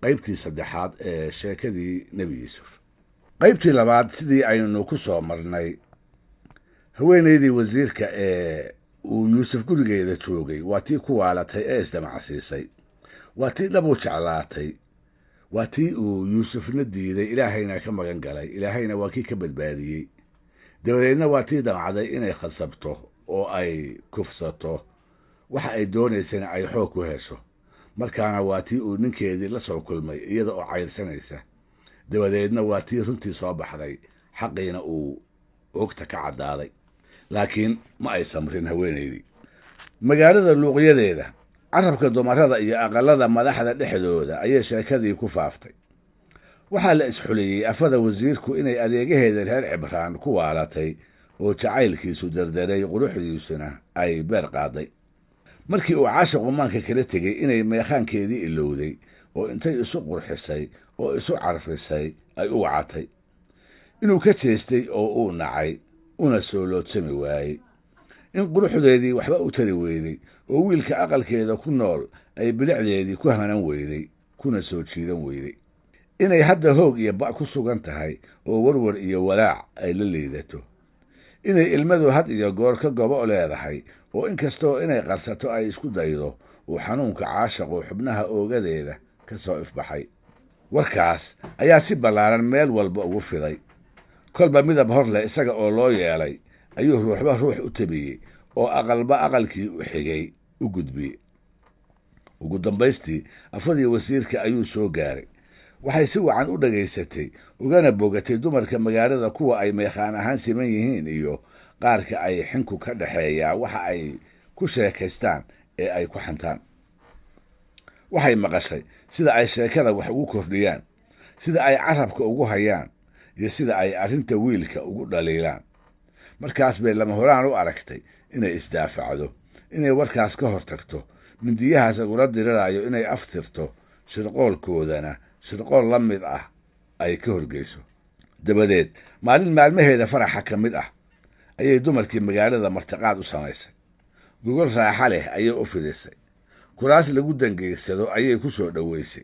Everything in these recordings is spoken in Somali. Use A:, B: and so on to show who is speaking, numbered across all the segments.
A: qaybtii saddexaad ee sheekadii nebi yuusuf. qaybtii labaad sidii aynu ku soo marnay, haweenaydii wasiirka ee uu yuusuf gurigeeda joogay waa tii ku waalatay ee isdamacsiisay, waa tii dhab u jeclaatay, waa tii uu yuusufna diiday, ilaahayna ka magan galay, ilaahayna waa kii ka badbaadiyey. dabadeedna waa tii damcday inay khasabto oo ay kufsato, waxa ay doonaysana ay xoog ku hesho. markaana waa tii uu ninkeedii la soo kulmay iyada oo cayrsanaysa. dabadeedna waa tii runtii soo baxday, xaqiina uu ogta ka caddaaday. laakiin ma ay samrin haweenaydii. magaalada luuqyadeeda, carabka dumarada iyo aqalada madaxda dhexdooda ayay sheekadii ku faaftay. waxaa la isxuliyey afada wasiirku inay adeegaheeda reer cibraan ku waalatay oo jacaylkiisu dardaray, quruxdiisuna ay beer qaaday. markii uu caashiqu maanka kala tegey inay meekhaankeedii ilowday oo intay isu qurxisay oo isu carfisay ay u wacatay, inuu ka jeestay oo uu nacay una soo loodsami waayey, in quruxdeedii waxba u tari weyday oo wiilka aqalkeeda ku nool ay bilicdeedii ku hanan weyday kuna soo jiidan weyday, inay hadda hoog iyo ba' ku sugan tahay oo warwar iyo walaac ay la liidato, inay ilmadu had iyo goor ka gobo leedahay oo inkastoo inay qarsato ay isku daydo uu xanuunka caashaqu xubnaha oogadeeda ka soo ifbaxay. warkaas ayaa si ballaaran meel walba ugu fiday. kolba midab hor leh isaga oo loo yeelay ayuu ruuxba ruux u tabiyey oo aqalba aqalkii u xigay u gudbiyey. ugu dambaystii afadii wasiirka ayuu soo gaaray. waxay si wacan u dhagaysatay ugana bogatay dumarka magaalada, kuwa ay meekhaan ahaan siman yihiin iyo qaarka ay xinku ka dhaxeeyaa waxa ay ku sheekaystaan ee ay ku xantaan. waxay maqashay sida ay sheekada wax ugu kordhiyaan, sida ay carabka ugu hayaan iyo sida ay arrinta wiilka ugu dhaliilaan. markaas bay lama horaan u aragtay inay isdaafacdo, inay warkaas ka hor tagto, mindiyahaas lagula diriraayo inay aftirto, shirqoolkoodana shirqool la mid ah ay ka horgeyso. dabadeed maalin maalmaheeda faraxa ka mid ah ayay dumarkii magaalada martiqaad u samaysay. gogol raaxa leh ayay u fidisay, kuraas lagu dangeegsado ayay ku soo dhoweysay,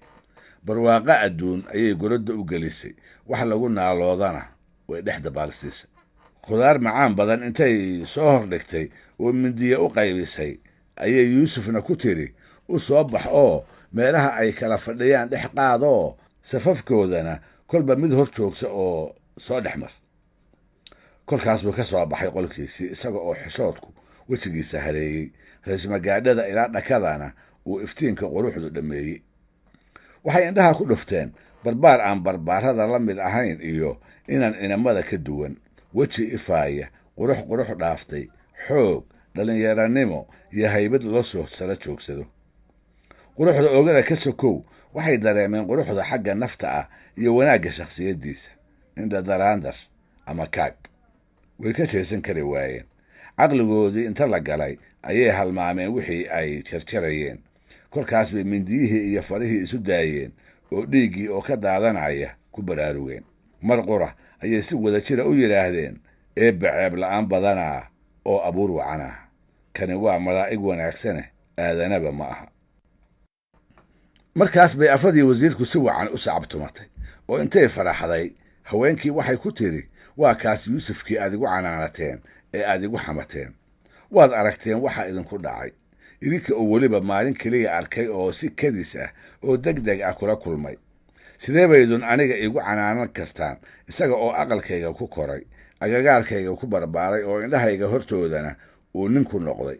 A: barwaaqo adduun ayay gorodda u gelisay, wax lagu naaloodana way dhex dabaalsiisay. khudaar macaan badan intay soo hordhigtay oo mindiye u qaybisay ayay yuusufna ku tiri, u soo bax oo meelaha ay kala fadhiyaan dhex qaadoo safafkoodana kolba mid hor joogsa oo soo dhex mar. kolkaas buu ka soo baxay qolkiisii isaga oo xishoodku wejigiisa hareeyey, raysmagaadhada ilaa dhakadana uu iftiinka quruxdu dhammeeyey. waxay indhaha ku dhufteen barbaar aan barbaarada la mid ahayn iyo inaan inamada ka duwan, weji ifaaya, qurux dhaaftay, xoog, dhallinyaranimo iyo haybad loo soo sara joogsado. quruxda oogada ka sokow waxay dareemeen quruxda xagga nafta ah iyo wanaagga shakhsiyaddiisa. indha daraandar ama kaag way ka jeesan kari waayeen. caqligoodii inta la galay ayay halmaameen wixii ay jarjarayeen. kolkaas bay mindiyihii iyo farihii isu daayeen oo dhiiggii oo ka daadanaya ku baraarugeen. mar qura ayay si wada jira u yidhaahdeen, eebba ceeb la'aan badanaa oo abuur wacanah, kani waa malaa'ig wanaagsane, aadanaba ma aha. markaas bay afadii wasiirku si wacan u sacabtumatay oo intay faraxday haweenkii waxay ku tiri, waa kaas yuusufkii aad igu canaanateen ee aad igu xamateen. waad aragteen waxa idinku dhacay, idinka oo weliba maalin keliya arkay oo si kadis ah oo deg deg ah kula kulmay. sidee baydun aniga igu canaanan kartaan isaga oo aqalkayga ku koray, agagaarkayga ku barbaaray oo indhahayga hortoodana uu ninku noqday.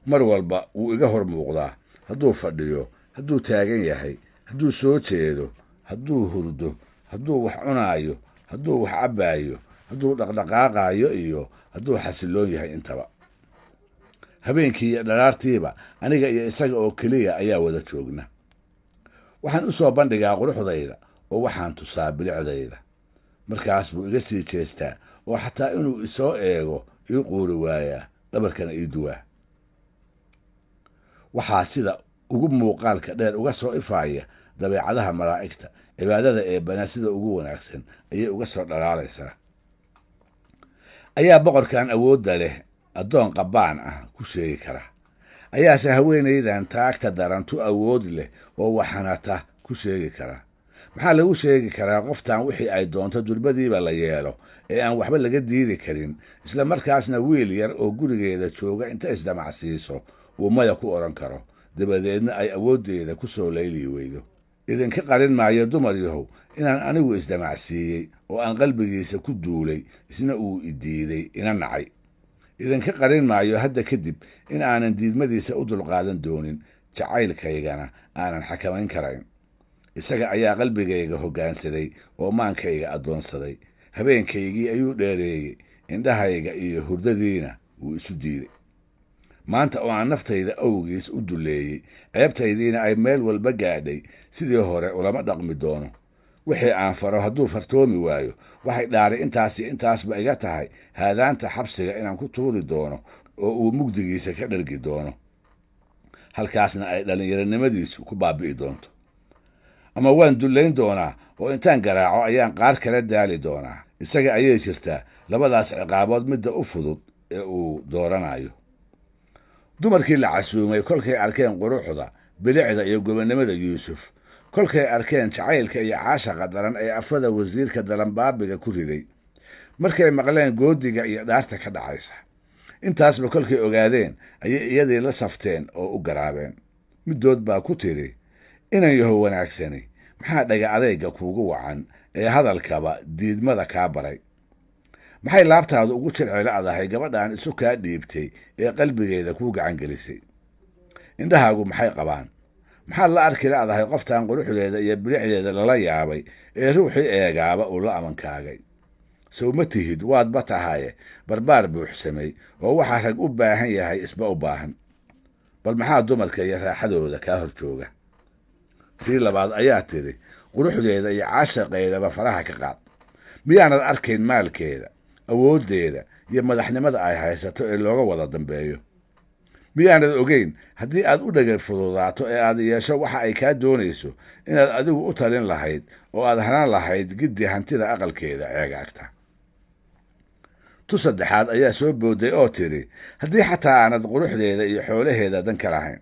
A: mar walba wuu iga hor muuqdaa, hadduu fadhiyo, hadduu taagan yahay, hadduu soo jeedo, hadduu hurdo, hadduu wax cunaayo, hadduu wax cabbaayo, hadduu dhaqdhaqaaqaayo iyo hadduu xasilloon yahay intaba. habeenkii iyo dharaartiiba aniga iyo isaga oo keliya ayaa wada joogna. waxaan u soo bandhigaa quruxdayda oo waxaan tusaa bilicdayda. markaas buu iga sii jeestaa oo xataa inuu isoo eego ii quuri waayaa, dhabarkana ii duwaa. waxaa sida ugu muuqaalka dheer uga soo ifaaya dabeecadaha malaa'igta, cibaadada eebbana sida ugu wanaagsan ayay uga soo dhalaalaysaa. ayaa boqorkan awoodda leh addoon qabbaan ah ku sheegi kara, ayaase haweenaydan taagta darantu awood leh oo waxanata ku sheegi karaa? maxaa lagu sheegi karaa qoftan wixii ay doonto durbadiiba la yeelo ee aan waxba laga diidi karin, isla markaasna wiil yar oo gurigeeda jooga inta isdamacsiiso uu maya ku odhan karo, dabadeedna ay awooddeeda ku soo layli weydo? idinka qarin maayo dumar yahow inaan anigu isdamacsiiyey oo aan qalbigiisa ku duulay, isna uu i diiday, ina nacay. idinka qarin maayo hadda kadib in aanan diidmadiisa u dulqaadan doonin, jacaylkaygana aanan xakamayn karayn. isaga ayaa qalbigayga hoggaansaday oo maankayga addoonsaday. habeenkaygii ayuu dheereeyey, indhahayga iyo hurdadiina wuu isu diiday. maanta oo aan naftayda awgiis u duleeyey, ceebtaydiina ay meel walba gaadhay, sidii hore ulama dhaqmi doono. wixii aan faro hadduu fartoomi waayo, waxay dhaaray intaasi intaasba iga tahay haadaanta xabsiga inaan ku tuuri doono oo uu mugdigiisa ka dhargi doono, halkaasna ay dhallinyaronimadiisu ku baabi'i doonto. ama waan dullayn doonaa oo intaan garaaco ayaan qaar kala daali doonaa. isaga ayay jirtaa labadaas ciqaabood midda u fudud ee uu dooranayo. dumarkii la casuumay kolkay arkeen quruxda, bilicda iyo gobonnimada yuusuf, kolkay arkeen jacaylka iyo caashaqa daran ee afada wasiirka dalanbaabiga ku riday, markay maqleen goodiga iyo dhaarta ka dhacaysa, intaasba kolkay ogaadeen ayay iyadii la safteen oo u garaabeen. middood baa ku tidhi, inan yahow wanaagsani, maxaa dhaga adayga kuugu wacan ee hadalkaba diidmada kaa baray? maxay laabtaadu ugu jilcila'dahay gabadhaan isu kaa dhiibtay ee qalbigeeda kuu gacan gelisay? indhahaagu maxay qabaan? maxaad la arki la'dahay qoftaan quruxdeeda iyo bilicdeeda lala yaabay ee ruuxii eegaaba uu la amankaagay? sow ma tihid waadba tahaye barbaar buuxsamay oo waxaa rag u baahan yahay isba u baahan. bal maxaa dumarka iyo raaxadooda kaa hor jooga? tii labaad ayaa tidhi, quruxdeeda iyo caashaqeedaba faraha ka qaad. miyaanad arkayn maalkeeda, awooddeeda iyo madaxnimada ay haysato ee looga wada dambeeyo? miyaanad ogeyn haddii aad u dhega fududaato ee aad yeesho waxa ay kaa doonayso, inaad adigu u talin lahayd oo aad hanan lahayd giddi hantida aqalkeeda ceegaagta? tu saddexaad ayaa soo boodday oo tidhi, haddii xataa aanad quruxdeeda iyo xoolaheeda dan ka lahayn,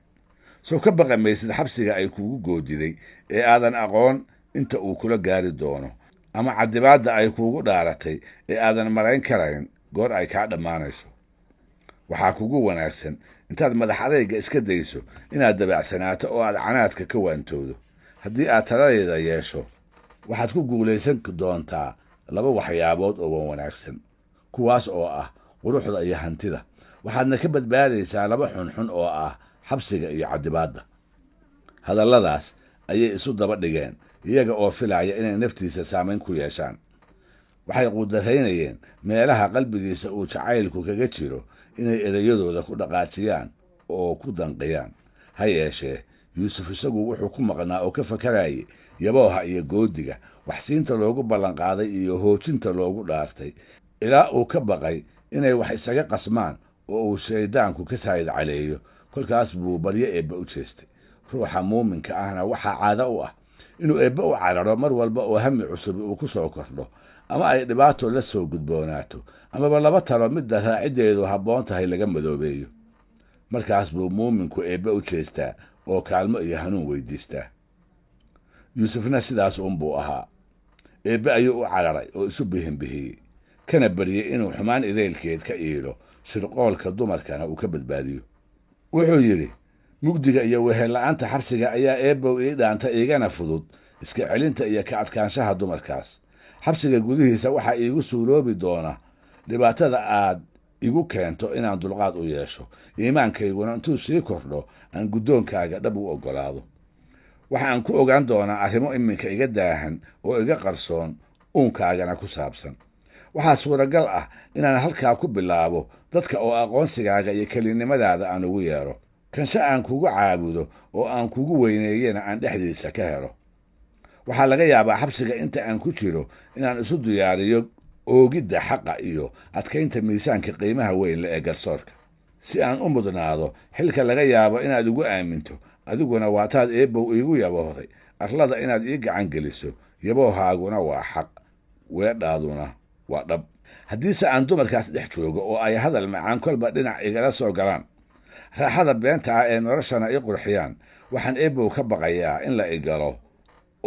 A: sow ka baqi maysid xabsiga ay kuugu goodiday ee aadan aqoon inta uu kula gaari doono, ama caddibaadda ay kuugu dhaaratay ee aadan marayn karayn goor ay kaa dhammaanayso? waxaa kugu wanaagsan intaad madax adayga iska dayso inaad dabacsanaato oo aad canaadka ka waantoodo. haddii aad taladeeda yeesho, waxaad ku guulaysan doontaa laba waxyaabood oo wan wanaagsan, kuwaas oo ah quruxda iyo hantida. waxaadna ka badbaadaysaa laba xunxun oo ah xabsiga iyo caddibaadda. hadalladaas ayay isu daba dhigeen, iyaga oo filaya inay naftiisa saamayn ku yeeshaan. waxay quudaraynayeen meelaha qalbigiisa uu jacaylku kaga jiro inay ereyadooda ku dhaqaajiyaan oo ku danqiyaan. ha yeeshee yuusuf isagu wuxuu ku maqnaa oo ka fakarayay yabooha iyo goodiga, waxsiinta loogu ballanqaaday iyo hoojinta loogu dhaartay, ilaa uu ka baqay inay wax isaga qasmaan oo uu shayddaanku ka saayid caleeyo. kolkaas buu baryo eebbe u jeestay. ruuxa muuminka ahna waxaa caado u ah inuu eebbe u cararo mar walba oo hami cusubi uu ku soo kordho, ama ay dhibaato la soo gudboonaato, amaba laba talo midda raaciddeedu habboon tahay laga madoobeeyo. markaas buu muuminku eebbe u jeestaa oo kaalmo iyo hanuun weydiistaa. yuusufna sidaas unbuu ahaa. eebbe ayuu u cararay oo isu bihinbihiyey, kana baryey inuu xumaan idaylkeed ka iilo, shirqoolka dumarkana uu ka badbaadiyo. wuxuu yidhi, mugdiga iyo wehella'aanta xabsiga ayaa eebbow ii dhaanta iigana fudud iska celinta iyo ka adkaanshaha dumarkaas. xabsiga gudihiisa waxaa iigu suuroobi doona dhibaatada aad igu keento inaan dulqaad u yeesho, iimaankayguna intuu sii kordho aan guddoonkaaga dhab u oggolaado. waxaan ku ogaan doonaa arrimo iminka iga daahan oo iga qarsoon uunkaagana ku saabsan. waxaa suuragal ah inaan halkaa ku bilaabo dadka oo aqoonsigaaga iyo kelinimadaada aan ugu yeedho, kanshe aan kugu caabudo oo aan kugu weyneeyena aan dhexdiisa ka helo. waxaa laga yaabaa xabsiga inta aan ku jiro inaan isu diyaariyo oogidda xaqa iyo adkaynta miisaanka qiimaha weyn le ee garsoorka, si aan u mudnaado xilka laga yaabo inaad igu aaminto. adiguna waataad eebbow iigu yaboohday arlada inaad ii gacan geliso, yaboohaaguna waa xaq, weedhaaduna waa dhab. haddiise aan dumarkaas dhex joogo oo ay hadal macaan kolba dhinac igala soo galaan, raaxada beenta ah ee noloshana ii qurxiyaan, waxaan eebbow ka baqayaa in la igalo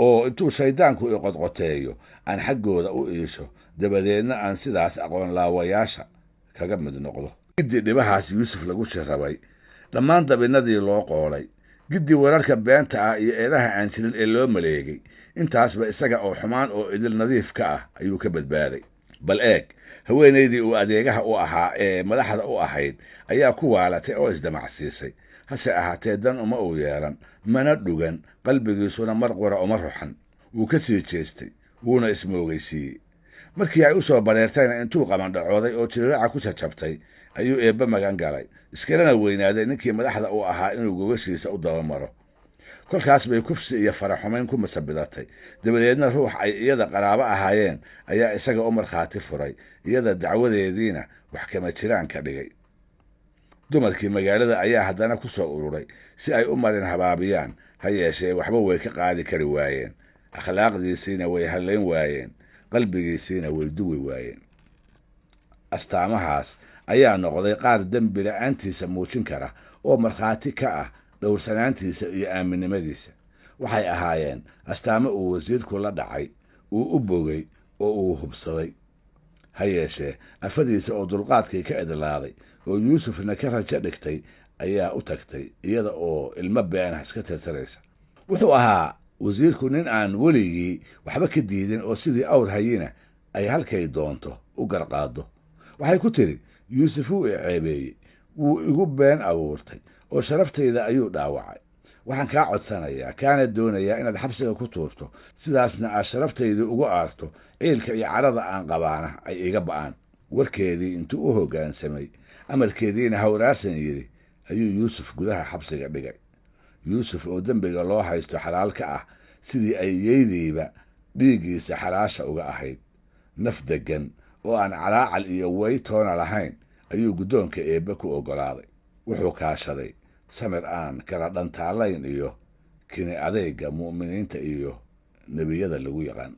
A: oo intuu shayddaanku i qodqoteeyo aan xaggooda u iisho dabadeedna aan sidaas aqoon laawayaasha kaga mid noqdo. Giddi dhibahaas yuusuf lagu jirrabay, dhammaan dabinnadii loo qoolay, giddi wararka beenta ah iyo eedaha aan jirin ee loo maleegay, intaasba isaga oo xumaan oo idil nadiif ka ah ayuu ka badbaaday. bal eeg, haweenaydii uu adeegaha u ahaa ee madaxda u ahayd ayaa ku waalatay oo isdamacsiisay. hase ahaatee dan uma uu yeelan, mana dhugan, qalbigiisuna mar qura uma ruxan. wuu ka sii jeestay, wuuna ismoogaysiiyey. markii ay u soo bareertayna intuu qamandhacooday oo jiriraca ku jajabtay ayuu eebbe magan galay, iskalena weynaaday ninkii madaxda u ahaa inuu gogashiisa u dabamaro. kolkaas bay kufsi iyo faraxumayn ku masabidatay. dabadeedna ruux ay iyada qaraabo ahaayeen ayaa isaga u markhaati furay, iyada dacwadeediina wax kama jiraan ka dhigay. dumarkii magaalada ayaa haddana ku soo ururay si ay u marin habaabiyaan, ha yeeshee waxba way ka qaadi kari waayeen. akhlaaqdiisiina way hallayn waayeen, qalbigiisiina way duwi waayeen. astaamahaas ayaa noqday qaar dembi la'aantiisa muujin kara oo markhaati ka ah dhowrsanaantiisa iyo aaminnimadiisa. waxay ahaayeen astaamo uu wasiirku la dhacay, uu u bogay oo uu hubsaday. ha yeeshee afadiisa oo dulqaadkii ka idlaaday oo yuusufna ka rajo dhigtay ayaa u tagtay iyada oo ilmo beenah iska tirtiraysa. wuxuu ahaa wasiirku nin aan weligii waxba ka diidin oo sidii awr hayina ay halkay doonto u garqaado. waxay ku tidhi, yuusuf wuu i ceebeeyey, wuu igu been abuurtay oo sharaftayda ayuu dhaawacay. waxaan kaa codsanayaa, kaana doonayaa inaad xabsiga ku tuurto, sidaasna aad sharaftayda ugu aarto, ciilka iyo cadhada aan qabaana ay iga ba'aan. warkeedii intuu u hoggaansamay, amarkeediina hawraarsan yidhi, ayuu yuusuf gudaha xabsiga dhigay. yuusuf oo dembiga loo haysto xalaal ka ah, sidii ay yeydiiba dhiiggiisa xalaasha uga ahayd. naf deggan oo aan calaacal iyo waytoona lahayn ayuu guddoonka eebbe ku oggolaaday. wuxuu kaashaday samir aan kala dhantaalayn iyo kini adayga mu'miniinta iyo nebiyada lagu yaqaan.